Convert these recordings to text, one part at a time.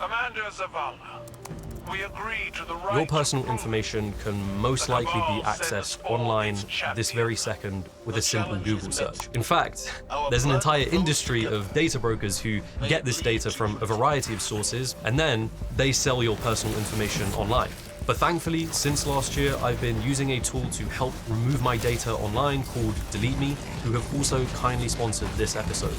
Commander Zavala, we agree to the right. Your personal information can most likely be accessed online this very second with a simple Google search. In fact, there's an entire industry of data brokers who get this data from a variety of sources, and then they sell your personal information online. But thankfully, since last year, I've been using a tool to help remove my data online called Delete Me, who have also kindly sponsored this episode.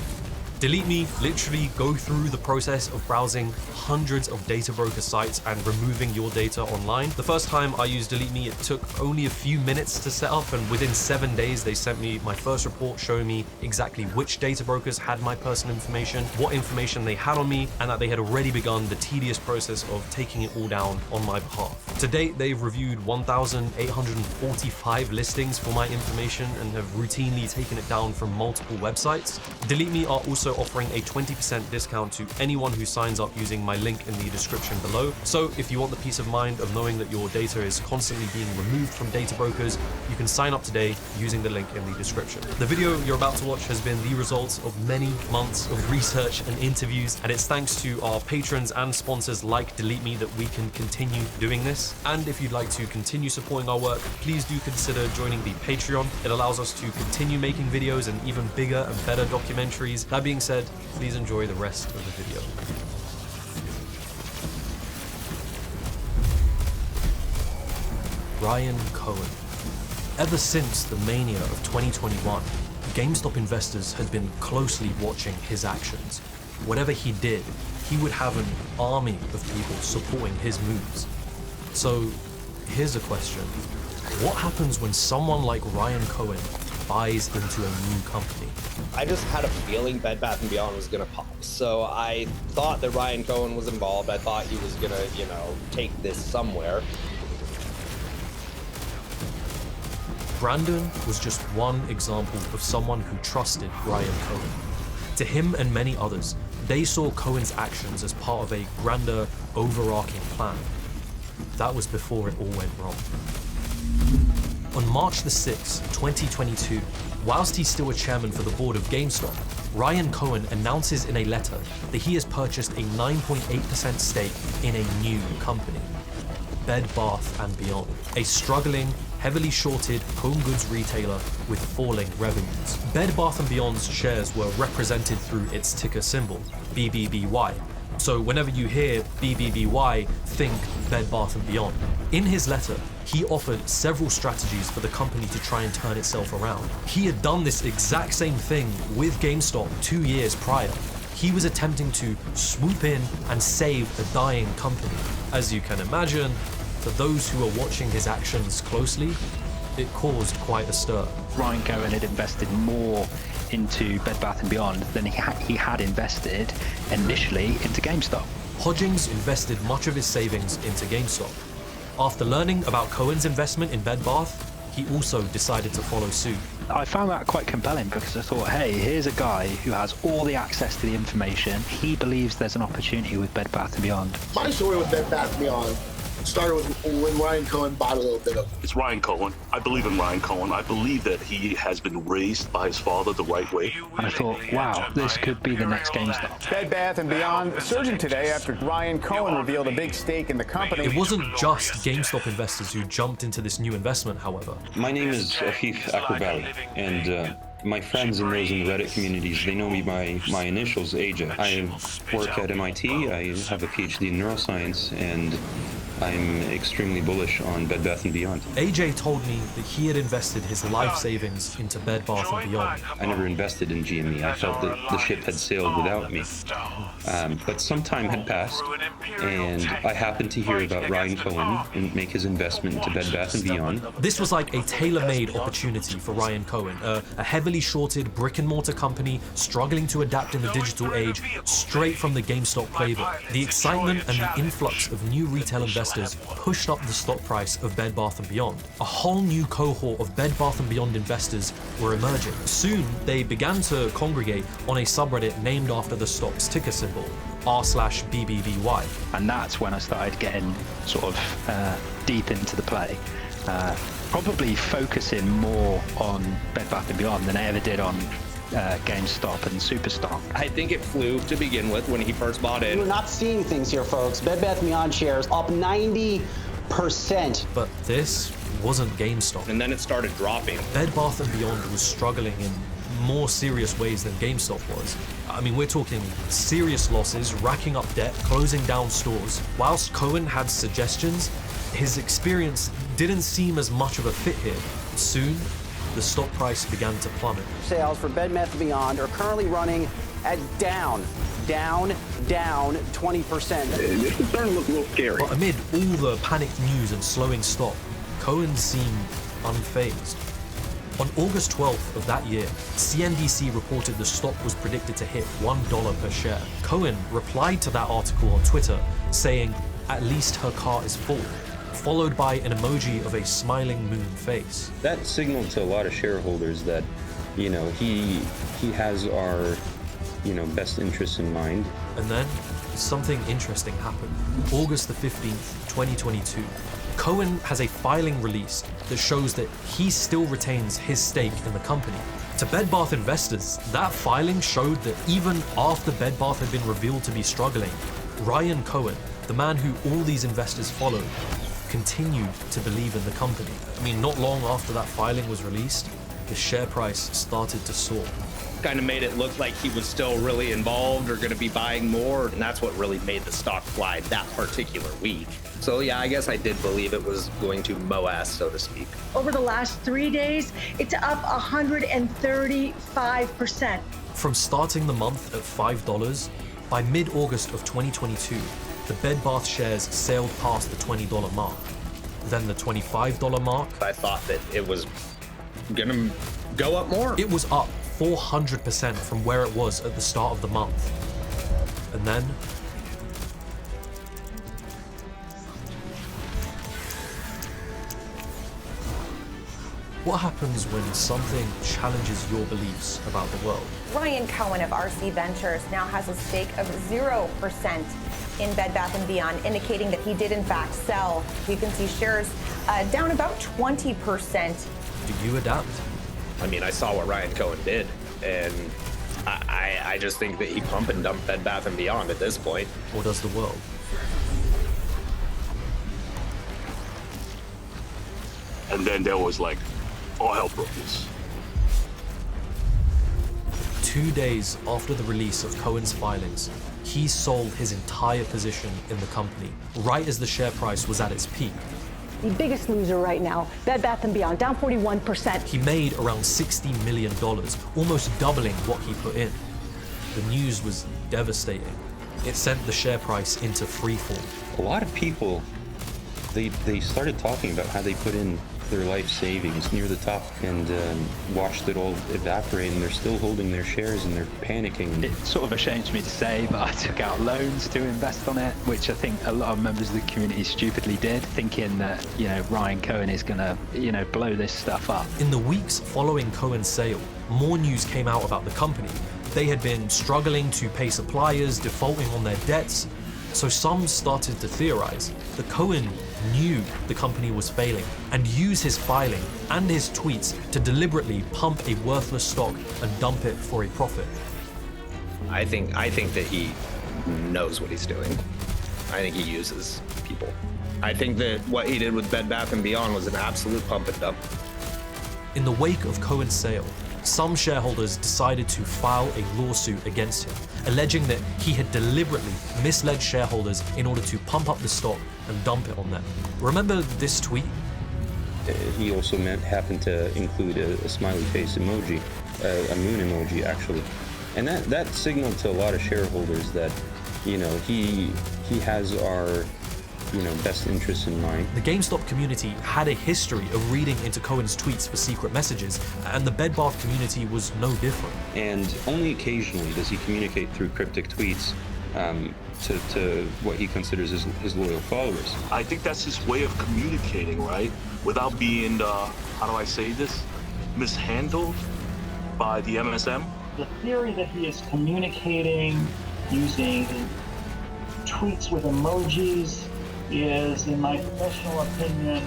Delete Me literally go through the process of browsing hundreds of data broker sites and removing your data online. The first time I used Delete Me, it took only a few minutes to set up, and within 7 days they sent me my first report showing me exactly which data brokers had my personal information, what information they had on me, and that they had already begun the tedious process of taking it all down on my behalf. To date, they've reviewed 1,845 listings for my information and have routinely taken it down from multiple websites. Delete Me are also offering a 20% discount to anyone who signs up using my link in the description below. So if you want the peace of mind of knowing that your data is constantly being removed from data brokers, you can sign up today using the link in the description. The video you're about to watch has been the result of many months of research and interviews, and it's thanks to our patrons and sponsors like Delete Me that we can continue doing this. And if you'd like to continue supporting our work, please do consider joining the Patreon. It allows us to continue making videos and even bigger and better documentaries. That being said, please enjoy the rest of the video. Ryan Cohen. Ever since the mania of 2021, GameStop investors had been closely watching his actions. Whatever he did, he would have an army of people supporting his moves. So here's a question. What happens when someone like Ryan Cohen buys into a new company? I just had a feeling Bed Bath & Beyond was gonna pop. So I thought that Ryan Cohen was involved. I thought he was gonna, take this somewhere. Brandon was just one example of someone who trusted Ryan Cohen. To him and many others, they saw Cohen's actions as part of a grander, overarching plan. That was before it all went wrong. On March the 6th, 2022, whilst he's still a chairman for the board of GameStop, Ryan Cohen announces in a letter that he has purchased a 9.8% stake in a new company, Bed Bath & Beyond, a struggling, heavily shorted home goods retailer with falling revenues. Bed Bath & Beyond's shares were represented through its ticker symbol, BBBY. So whenever you hear BBBY, think Bed Bath & Beyond. In his letter, he offered several strategies for the company to try and turn itself around. He had done this exact same thing with GameStop 2 years prior. He was attempting to swoop in and save a dying company. As you can imagine, for those who are watching his actions closely, it caused quite a stir. Ryan Cohen had invested more into Bed Bath & Beyond than he had invested initially into GameStop. Hodgins invested much of his savings into GameStop. After learning about Cohen's investment in Bed Bath, he also decided to follow suit. I found that quite compelling because I thought, hey, here's a guy who has all the access to the information. He believes there's an opportunity with Bed Bath & Beyond. My story with Bed Bath & Beyond started with when Ryan Cohen bought a little bit of. It's Ryan Cohen. I believe in Ryan Cohen. I believe that he has been raised by his father the right way. And I thought, wow, this could be the next GameStop. Bed Bath & Beyond surging today after Ryan Cohen revealed a big stake in the company. It wasn't just GameStop investors who jumped into this new investment, however. My name is Afif Akrabali, and my friends and those in the Reddit communities, they know me by my initials, AJ. I work at MIT, I have a PhD in neuroscience, and I'm extremely bullish on Bed Bath & Beyond. AJ told me that he had invested his life savings into Bed Bath & Beyond. I never invested in GME. I felt that the ship had sailed without me. But some time had passed, and I happened to hear about Ryan Cohen and make his investment into Bed Bath & Beyond. This was like a tailor-made opportunity for Ryan Cohen, a heavily shorted brick-and-mortar company struggling to adapt in the digital age, straight from the GameStop playbook. The excitement and the influx of new retail investors pushed up the stock price of Bed Bath & Beyond. A whole new cohort of Bed Bath & Beyond investors were emerging. Soon, they began to congregate on a subreddit named after the stock's ticker symbol, r/BBBY. And that's when I started getting sort of deep into the play. Probably focusing more on Bed Bath & Beyond than I ever did on GameStop and Superstock. I think it flew to begin with when he first bought in. We're not seeing things here, folks. Bed Bath & Beyond shares up 90%. But this wasn't GameStop. And then it started dropping. Bed Bath & Beyond was struggling in more serious ways than GameStop was. I mean, we're talking serious losses, racking up debt, closing down stores. Whilst Cohen had suggestions, his experience didn't seem as much of a fit here. Soon, the stock price began to plummet. Sales for Bed Bath & Beyond are currently running at down 20%. This is starting to look a little scary. But amid all the panicked news and slowing stock, Cohen seemed unfazed. On August 12th of that year, CNBC reported the stock was predicted to hit $1 per share. Cohen replied to that article on Twitter, saying, "At least her car is full," followed by an emoji of a smiling moon face. That signaled to a lot of shareholders that, you know, he has our, you know, best interests in mind. And then something interesting happened. August the 15th, 2022. Cohen has a filing released that shows that he still retains his stake in the company. To Bed Bath investors, that filing showed that even after Bed Bath had been revealed to be struggling, Ryan Cohen, the man who all these investors followed, continued to believe in the company. I mean, not long after that filing was released, the share price started to soar. Kind of made it look like he was still really involved or going to be buying more, and that's what really made the stock fly that particular week. So yeah, I guess I did believe it was going to mow ass, so to speak. Over the last 3 days, it's up 135%. From starting the month at $5, by mid-August of 2022, the Bed Bath shares sailed past the $20 mark. Then the $25 mark. I thought that it was gonna go up more. It was up 400% from where it was at the start of the month. And then what happens when something challenges your beliefs about the world? Ryan Cohen of RC Ventures now has a stake of 0% in Bed Bath & Beyond, indicating that he did in fact sell. You can see shares down about 20%. Do you adapt? I mean, I saw what Ryan Cohen did, and I just think that he pump and dump Bed Bath & Beyond at this point. Or does the world? And then there was like, all hell broke loose. 2 days after the release of Cohen's filings, he sold his entire position in the company, right as the share price was at its peak. The biggest loser right now, Bed Bath & Beyond, down 41%. He made around $60 million, almost doubling what he put in. The news was devastating. It sent the share price into freefall. A lot of people, they started talking about how they put in their life savings near the top and watched it all evaporate, and they're still holding their shares and they're panicking. It's sort of a shame to me to say, but I took out loans to invest on it, which I think a lot of members of the community stupidly did, thinking that, you know, Ryan Cohen is gonna, you know, blow this stuff up. In the weeks following Cohen's sale, more news came out about the company. They had been struggling to pay suppliers, defaulting on their debts. So some started to theorize that Cohen knew the company was failing and used his filing and his tweets to deliberately pump a worthless stock and dump it for a profit. I think that he knows what he's doing. I think he uses people. I think that what he did with Bed Bath & Beyond was an absolute pump and dump. In the wake of Cohen's sale, some shareholders decided to file a lawsuit against him, alleging that he had deliberately misled shareholders in order to pump up the stock and dump it on them. Remember this tweet? He also happened to include a smiley face emoji, a moon emoji actually. And that signaled to a lot of shareholders that, you know, he has our, you know, best interests in mind. The GameStop community had a history of reading into Cohen's tweets for secret messages, and the Bed Bath community was no different. And only occasionally does he communicate through cryptic tweets to what he considers his loyal followers. I think that's his way of communicating, right? Without being, how do I say this? Mishandled by the MSM. The theory that he is communicating using tweets with emojis is, in my professional opinion,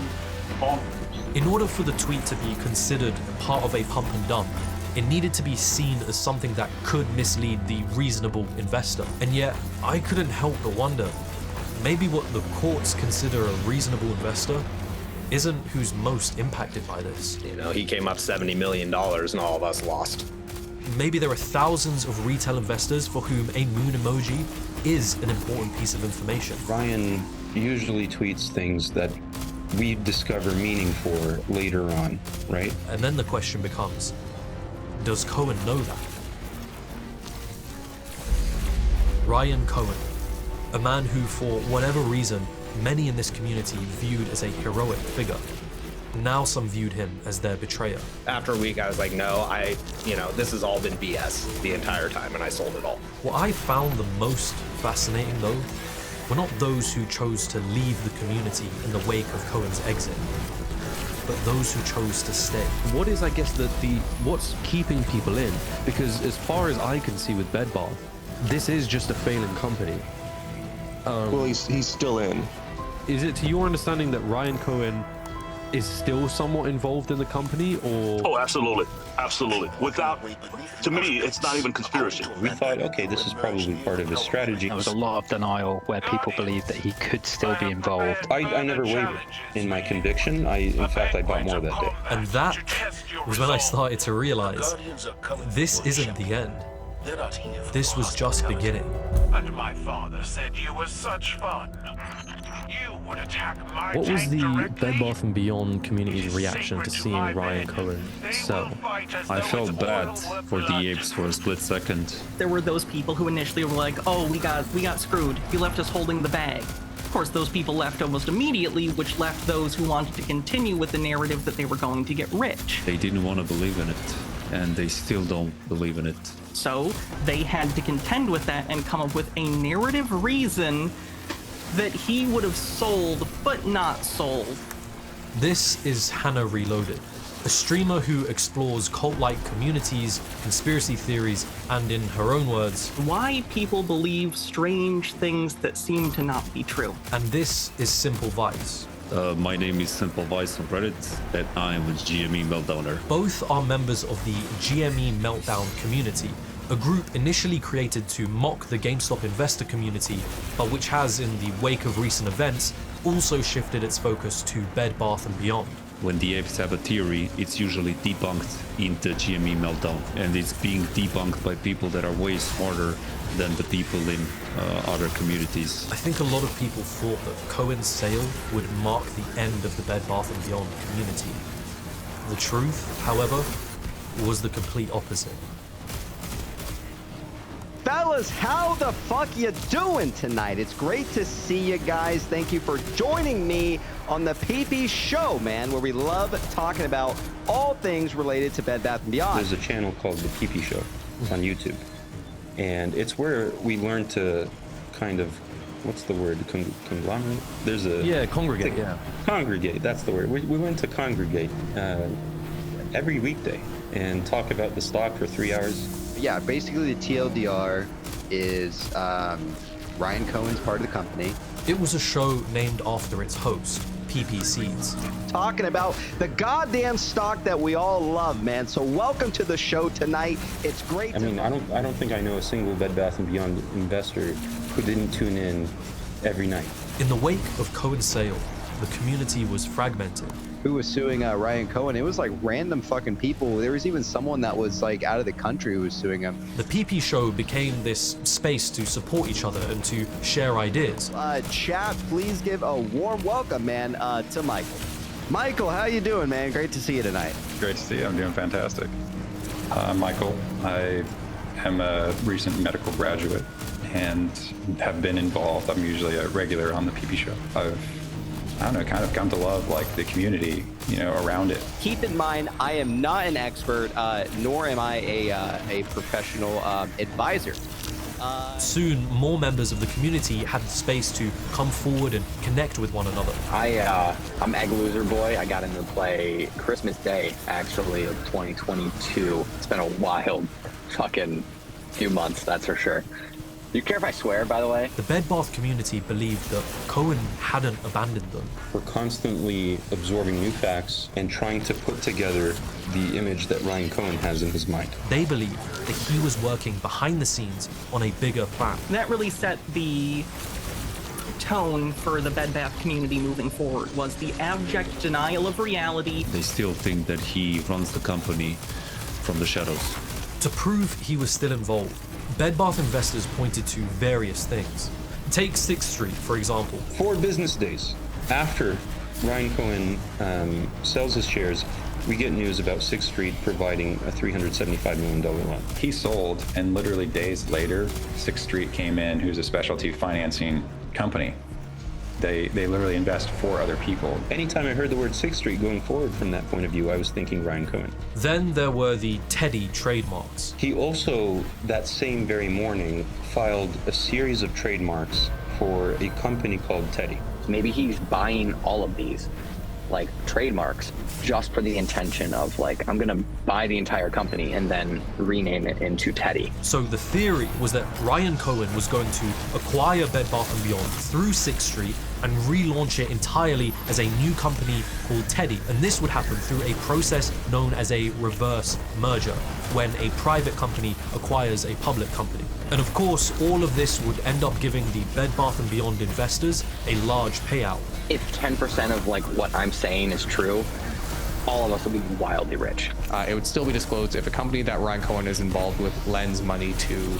bonkers. In order for the tweet to be considered part of a pump and dump, It needed to be seen as something that could mislead the reasonable investor. And yet, I couldn't help but wonder, maybe what the courts consider a reasonable investor isn't who's most impacted by this. You know, he came up $70 million and all of us lost. Maybe there are thousands of retail investors for whom a moon emoji is an important piece of information. Ryan usually tweets things that we discover meaning for later on, right? And then the question becomes, does Cohen know that? Ryan Cohen, a man who, for whatever reason, many in this community viewed as a heroic figure. Now some viewed him as their betrayer. After a week, I was like, no, this has all been BS the entire time, and I sold it all. What I found the most fascinating, though, were not those who chose to leave the community in the wake of Cohen's exit, but those who chose to stay. What is, I guess, what's keeping people in? Because as far as I can see with Bed Bath, this is just a failing company. Well, he's still in. Is it to your understanding that Ryan Cohen is still somewhat involved in the company, or? Oh, absolutely. Absolutely. To me, it's not even conspiracy. We thought, okay, this is probably part of his strategy. There was a lot of denial where people believed that he could still be involved. I never wavered in my conviction. In fact, I bought more that day. And that was when I started to realize this isn't the end. This was just beginning. And my father said you were such fun. You would attack my What was tank the directly. Bed Bath & Beyond community's reaction to seeing Ryan Cohen sell? I felt bad for the apes for a split second. There were those people who initially were like, oh, we got screwed. You left us holding the bag. Of course, those people left almost immediately, which left those who wanted to continue with the narrative that they were going to get rich. They didn't want to believe in it, and they still don't believe in it. So they had to contend with that and come up with a narrative reason that he would have sold, but not sold. This is Hannah Reloaded, a streamer who explores cult-like communities, conspiracy theories, and in her own words, why people believe strange things that seem to not be true. And this is Simple Vice. My name is Simple Vice on Reddit, and I am a GME Meltdowner. Both are members of the GME Meltdown community, a group initially created to mock the GameStop investor community, but which has, in the wake of recent events, also shifted its focus to Bed Bath & Beyond. When the apes have a theory, it's usually debunked in the GME Meltdown, and it's being debunked by people that are way smarter than the people in other communities. I think a lot of people thought that Cohen's sale would mark the end of the Bed Bath & Beyond community. The truth, however, was the complete opposite. Fellas, how the fuck you doing tonight? It's great to see you guys. Thank you for joining me on the PP Show, man, where we love talking about all things related to Bed Bath & Beyond. There's a channel called The PP Show. It's on YouTube. And it's where we learn to kind of, what's the word, conglomerate? There's a... Yeah, congregate, yeah. Congregate, that's the word. We went to congregate every weekday and talk about the stock for 3 hours. Yeah, basically the TLDR is Ryan Cohen's part of the company. It was a show named after its host, PP Seeds. Talking about the goddamn stock that we all love, man. So welcome to the show tonight. It's great. I mean, I don't think I know a single Bed Bath & Beyond investor who didn't tune in every night. In the wake of Cohen's sale, the community was fragmented. Who was suing Ryan Cohen? It was like random fucking people. There was even someone that was like out of the country who was suing him. The PP Show became this space to support each other and to share ideas. Chat, please give a warm welcome, man, to Michael. Michael, how you doing, man? Great to see you tonight. Great to see you. I'm doing fantastic. Michael, I am a recent medical graduate and have been involved. I'm usually a regular on the PP Show. I don't know, kind of come to love like the community, around it. Keep in mind, I am not an expert, nor am I a professional advisor. Soon, more members of the community had the space to come forward and connect with one another. I'm Egg Loser Boy. I got into play Christmas Day, actually, of 2022. It's been a wild fucking few months, that's for sure. You care if I swear, by the way? The Bed Bath community believed that Cohen hadn't abandoned them. We're constantly absorbing new facts and trying to put together the image that Ryan Cohen has in his mind. They believed that he was working behind the scenes on a bigger plan. That really set the tone for the Bed Bath community moving forward, was the abject denial of reality. They still think that he runs the company from the shadows. To prove he was still involved, Bed Bath investors pointed to various things. Take 6th Street, for example. 4 business days after Ryan Cohen sells his shares, we get news about 6th Street providing a $375 million loan. He sold, and literally days later, 6th Street came in, who's a specialty financing company. They literally invest for other people. Anytime I heard the word 6th Street going forward from that point of view, I was thinking Ryan Cohen. Then there were the Teddy trademarks. He also, that same very morning, filed a series of trademarks for a company called Teddy. Maybe he's buying all of these, like, trademarks just for the intention of, like, I'm gonna buy the entire company and then rename it into Teddy. So the theory was that Ryan Cohen was going to acquire Bed Bath & Beyond through 6th Street and relaunch it entirely as a new company called Teddy. And this would happen through a process known as a reverse merger, when a private company acquires a public company. And of course, all of this would end up giving the Bed Bath & Beyond investors a large payout. If 10% of, like, what I'm saying is true, all of us will be wildly rich. It would still be disclosed if a company that Ryan Cohen is involved with lends money to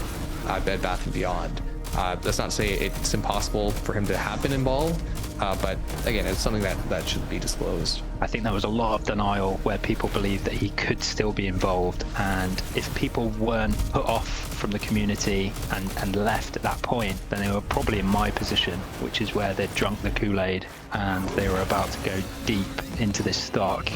Bed Bath & Beyond. That's not to say it's impossible for him to have been involved, but again, it's something that should be disclosed. I think there was a lot of denial where people believed that he could still be involved, and if people weren't put off from the community and left at that point, then they were probably in my position, which is where they'd drunk the Kool-Aid and they were about to go deep into this stock.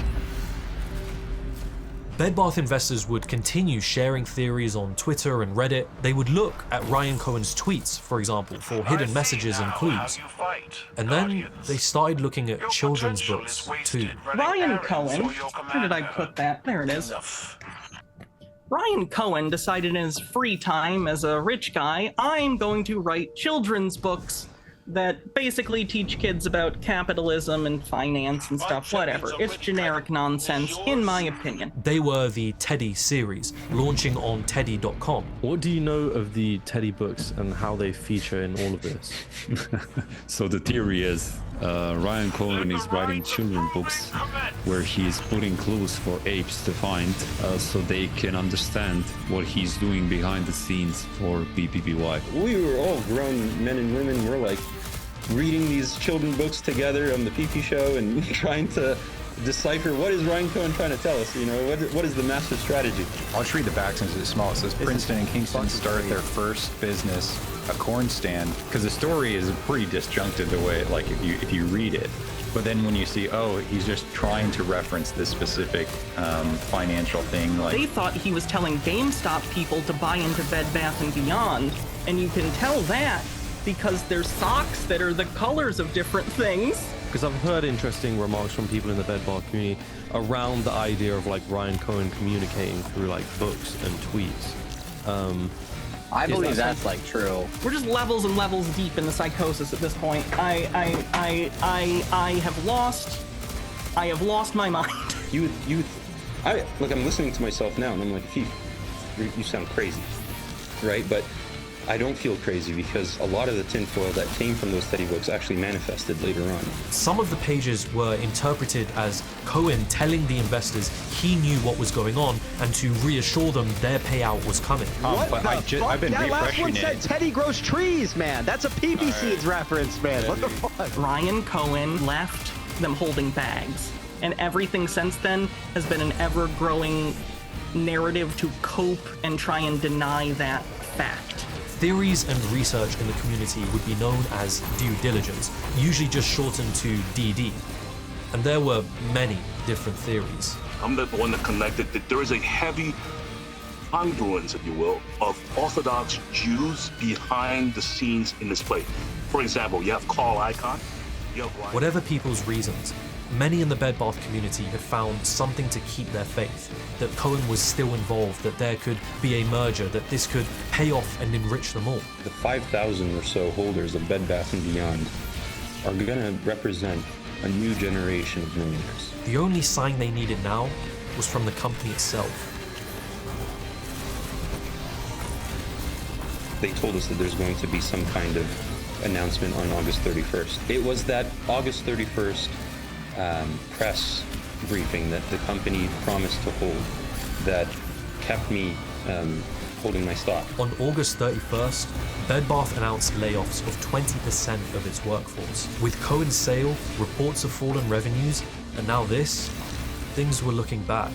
Bed Bath investors would continue sharing theories on Twitter and Reddit. They would look at Ryan Cohen's tweets, for example, for hidden messages and clues. And then they started looking at children's books, too. Ryan Cohen, where did I put that? There it is. Ryan Cohen decided in his free time as a rich guy, I'm going to write children's books that basically teach kids about capitalism and finance and stuff, whatever. It's generic nonsense, in my opinion. They were the Teddy series, launching on teddy.com. What do you know of the Teddy books and how they feature in all of this? So the theory is Ryan Cohen is writing children books where he's putting clues for apes to find so they can understand what he's doing behind the scenes for BPBY. We were all grown men and women. We're like reading these children books together on the PP show and trying to decipher what is Ryan Cohen trying to tell us, you know, what is the master strategy? I'll just read the back since it's small. It says Princeton and Kingston start their first business, a corn stand, because the story is pretty disjunctive the way, like, if you read it. But then when you see, oh, he's just trying to reference this specific financial thing, like... They thought he was telling GameStop people to buy into Bed Bath & Beyond, and you can tell that because there's socks that are the colors of different things. Because I've heard interesting remarks from people in the Bed Bath community around the idea of, like, Ryan Cohen communicating through, like, books and tweets. I believe that's, like, true. We're just levels and levels deep in the psychosis at this point. I have lost my mind. Look, I'm listening to myself now, and I'm like, you sound crazy, right? But I don't feel crazy because a lot of the tinfoil that came from those Teddy books actually manifested later on. Some of the pages were interpreted as Cohen telling the investors he knew what was going on and to reassure them their payout was coming. What the fuck? I've been that last one refreshing said Teddy grows trees, man. That's a PP Seeds reference, man. What the fuck? Ryan Cohen left them holding bags, and everything since then has been an ever-growing narrative to cope and try and deny that fact. Theories and research in the community would be known as due diligence, usually just shortened to DD. And there were many different theories. I'm the one that connected that there is a heavy congruence, if you will, of Orthodox Jews behind the scenes in this play. For example, you have Carl Icahn. Whatever people's reasons, Many in the Bed Bath community had found something to keep their faith, that Cohen was still involved, that there could be a merger, that this could pay off and enrich them all. The 5,000 or so holders of Bed Bath & Beyond are going to represent a new generation of millionaires. The only sign they needed now was from the company itself. They told us that there's going to be some kind of announcement on August 31st. It was that August 31st press briefing that the company promised to hold that kept me holding my stock. On August 31st, Bed Bath announced layoffs of 20% of its workforce. With Cohen's sale, reports of fallen revenues, and now this, things were looking bad.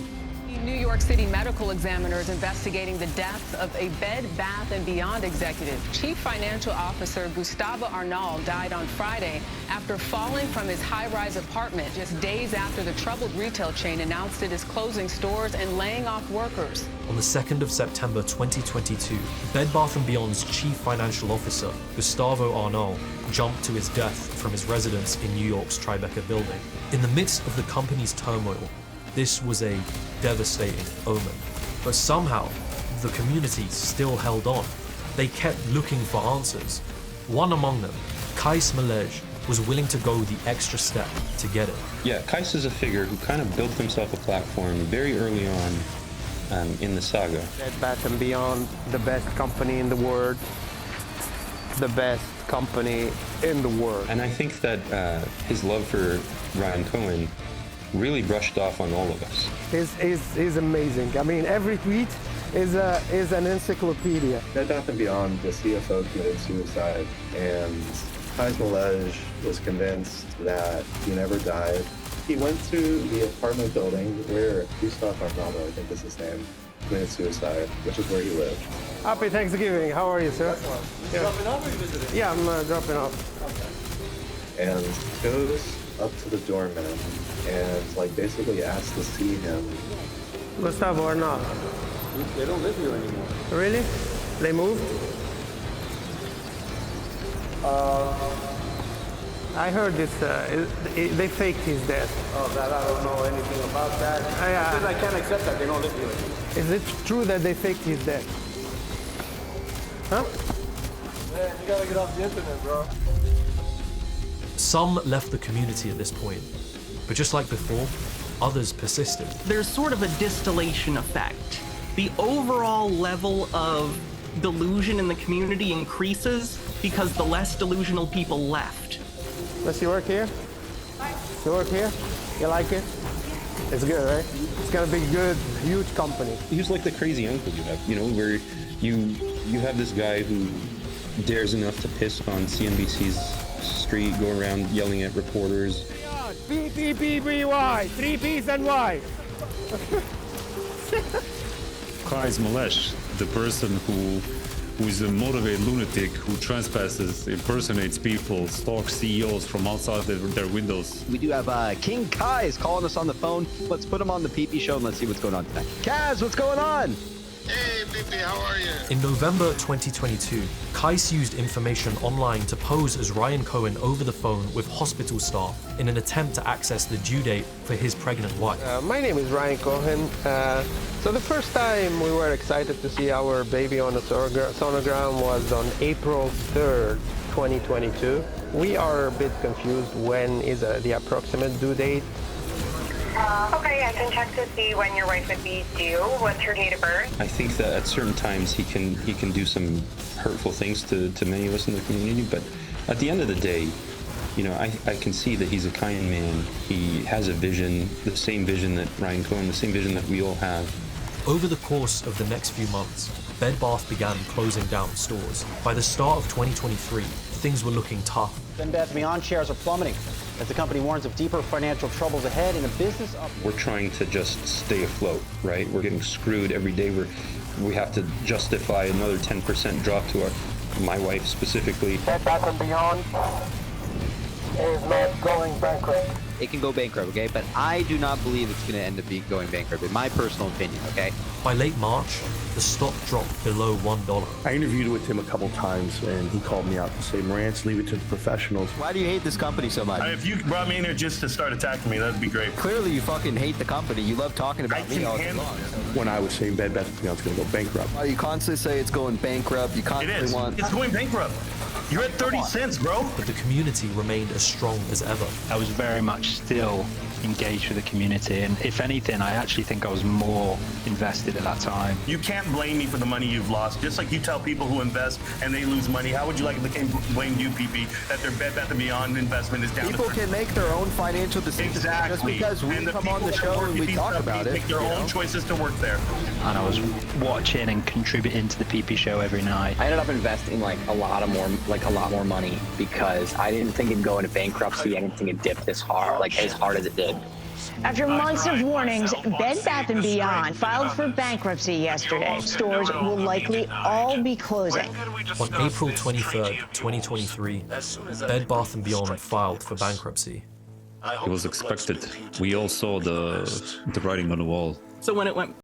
New York City medical examiners investigating the death of a Bed Bath & Beyond executive. Chief Financial Officer Gustavo Arnal died on Friday after falling from his high-rise apartment just days after the troubled retail chain announced it is closing stores and laying off workers. On the 2nd of September 2022, Bed Bath & Beyond's Chief Financial Officer, Gustavo Arnal, jumped to his death from his residence in New York's Tribeca building. In the midst of the company's turmoil, this was a devastating omen. But somehow, the community still held on. They kept looking for answers. One among them, Kais Malej, was willing to go the extra step to get it. Yeah, Kais is a figure who kind of built himself a platform very early on in the saga. Bed Bath & Beyond, the best company in the world. The best company in the world. And I think that his love for Ryan Cohen really brushed off on all of us. He's amazing. I mean, every tweet is an encyclopedia. Bed Bath & Beyond, the CFO committed suicide, and Kais Malej was convinced that he never died. He went to the apartment building where Gustavo Arnal, I think is his name, committed suicide, which is where he lived. Happy Thanksgiving. How are you, sir? Yeah. Dropping off or you visiting? Yeah, I'm dropping off. Okay. And goes up to the doorman and basically asks to see him. Gustavo Arnal. They don't live here anymore. Really? They moved? I heard this, they faked his death. Oh, that I don't know anything about that. Because I can't accept that they don't live here anymore. Is it true that they faked his death? Huh? Man, you gotta get off the internet, bro. Some left the community at this point, but just like before, others persisted. There's sort of a distillation effect. The overall level of delusion in the community increases because the less delusional people left. Does he work here? You work here? You like it? It's good, right? It's gonna be good, huge company. He was like the crazy uncle you have, where you have this guy who dares enough to piss on CNBC's street, go around yelling at reporters. P-P-P-P-Y, 3 P's and Y. Kais Malej, the person who is a motivated lunatic who trespasses, impersonates people, stalks CEOs from outside their windows. We do have King Kais calling us on the phone. Let's put him on the PP show and let's see what's going on tonight. Kaz, what's going on? Hey, PP, how are you? In November 2022, Kais used information online to pose as Ryan Cohen over the phone with hospital staff in an attempt to access the due date for his pregnant wife. My name is Ryan Cohen. So the first time we were excited to see our baby on a sonogram was on April 3rd, 2022. We are a bit confused when is the approximate due date. Okay, I can check to see when your wife would be due. What's her date of birth? I think that at certain times he can do some hurtful things to many of us in the community, but at the end of the day, I can see that he's a kind man. He has a vision, the same vision that Ryan Cohen, the same vision that we all have. Over the course of the next few months, Bed Bath began closing down stores. By the start of 2023, things were looking tough. Bed Bath & Beyond shares are plummeting as the company warns of deeper financial troubles ahead in a business up. We're trying to just stay afloat, right? We're getting screwed every day. We have to justify another 10% drop to my wife specifically. Bed Bath & Beyond is not going bankrupt. It can go bankrupt, okay? But I do not believe it's going to end up going bankrupt, in my personal opinion, okay? By late March, the stock dropped below $1. I interviewed with him a couple times, and he called me out to say, Marantz, leave it to the professionals. Why do you hate this company so much? If you brought me in here just to start attacking me, that'd be great. Clearly you fucking hate the company. You love talking about me all day long. When I was saying Bed Bath & Beyond's going to go bankrupt. You constantly say it's going bankrupt. You constantly want... It's going bankrupt. You're at 30 cents, bro. But the community remained as strong as ever. I was very much still engaged with the community, and if anything, I actually think I was more invested at that time. You can't blame me for the money you've lost. Just like you tell people who invest and they lose money, how would you like if they came blame you, PP, that their Bed Bath & Beyond investment is down? People can make their own financial decisions. Exactly. Just because we come on the show and we talk about it. Make their own choices to work there. And I was watching and contributing to the PP show every night. I ended up investing like a lot more money because I didn't think it'd go into bankruptcy. I didn't think it'd dip this hard, like as hard as it did. After months of warnings, Bed Bath & Beyond filed for bankruptcy yesterday. Stores will likely all be closing. On April 23rd, 2023, Bed Bath & Beyond filed for bankruptcy. It was expected. We all saw the writing on the wall. So when it went